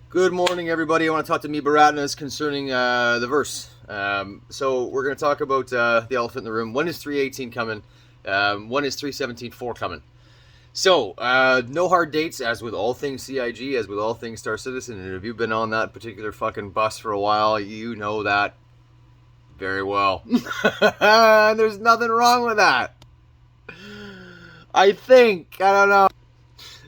Good morning, everybody. I want to talk to me Baratnas concerning the verse. So we're going to talk about the elephant in the room. When is 318 coming? When is 317.4 coming? So, no hard dates, as with all things CIG, as with all things StarCitizen. And if you've been on that particular fucking bus for a while, you know that very well. And there's nothing wrong with that. I think. I don't know.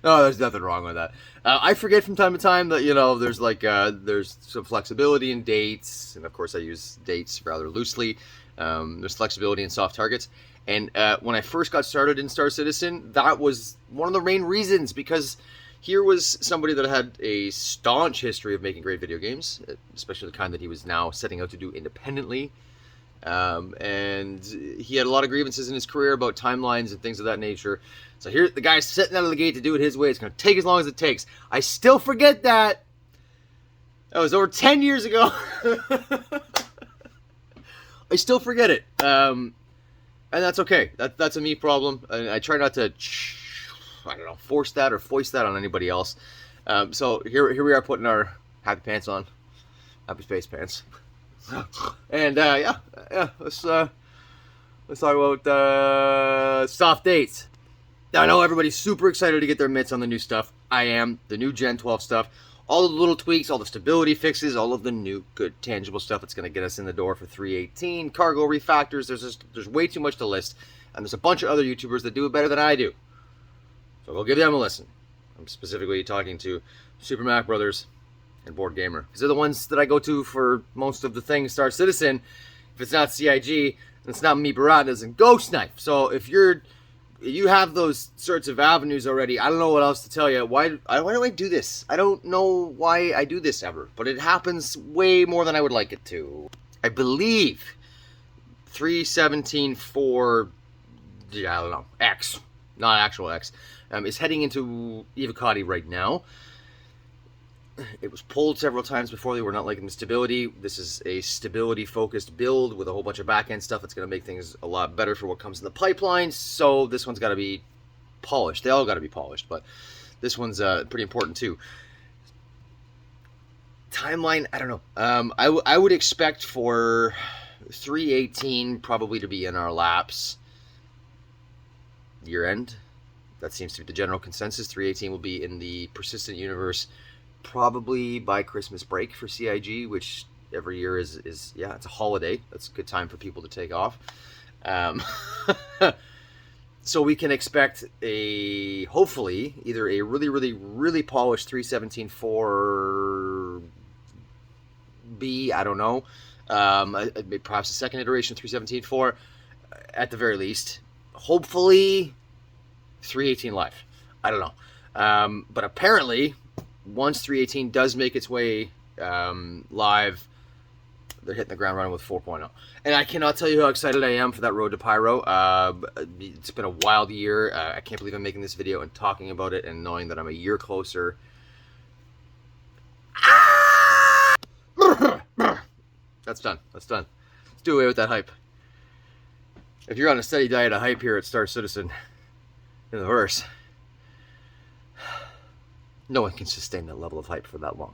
No, there's nothing wrong with that. I forget from time to time that, there's some flexibility in dates, and of course I use dates rather loosely. There's flexibility in soft targets, and when I first got started in StarCitizen, that was one of the main reasons, because here was somebody that had a staunch history of making great video games, especially the kind that he was now setting out to do independently. And he had a lot of grievances in his career about timelines and things of that nature. So here, the guy's setting out of the gate to do it his way. It's going to take as long as it takes. I still forget that. That was over 10 years ago. I still forget it. And that's okay. That's a me problem. And I try not to, force that or foist that on anybody else. So here we are putting our happy pants on. Happy space pants. And let's talk about soft dates. Now I know everybody's super excited to get their mitts on the new stuff. I am. The new Gen 12 stuff, all the little tweaks, all the stability fixes, all of the new good tangible stuff that's going to get us in the door for 318, cargo refactors. There's way too much to list, and there's a bunch of other YouTubers that do it better than I do. So we'll give them a listen. I'm specifically talking to Super Mac Brothers and Board Gamer, because they're the ones that I go to for most of the things Star-Citizen. If it's not CIG, then it's not me, Baratnas, and Ghost Knife. So if you have those sorts of avenues already, I don't know what else to tell you. Why do I do this? I don't know why I do this ever, but it happens way more than I would like it to. I believe 317.4, I don't know, X, not actual X, is heading into Evocati right now. It was pulled several times before. They were not liking the stability. This is a stability-focused build with a whole bunch of back-end stuff that's going to make things a lot better for what comes in the pipeline. So this one's got to be polished. They all got to be polished, but this one's pretty important too. Timeline, I don't know. I would expect for 318 probably to be in our laps year-end. That seems to be the general consensus. 318 will be in the persistent universe probably by Christmas break for CIG, which every year is it's a holiday. That's a good time for people to take off. So we can expect hopefully either a really, really, really polished 317.4B, I don't know, perhaps a second iteration of 317.4 at the very least. Hopefully 318 live. I don't know. But apparently, once 318 does make its way live, they're hitting the ground running with 4.0. And I cannot tell you how excited I am for that road to Pyro. It's been a wild year. I can't believe I'm making this video and talking about it and knowing that I'm a year closer. That's done. That's done. Let's do away with that hype. If you're on a steady diet of hype here at StarCitizen in the verse, no one can sustain that level of hype for that long.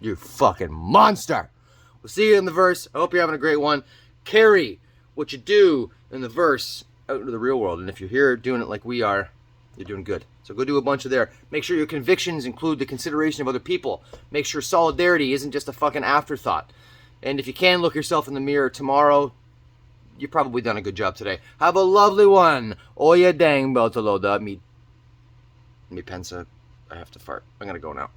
You fucking monster! We'll see you in the verse. I hope you're having a great one. Carry what you do in the verse out into the real world. And if you're here doing it like we are, you're doing good. So go do a bunch of there. Make sure your convictions include the consideration of other people. Make sure solidarity isn't just a fucking afterthought. And if you can look yourself in the mirror tomorrow, you've probably done a good job today. Have a lovely one. Oh yeah, dang, Beltaloda. Me pensa. I have to fart. I'm gonna go now.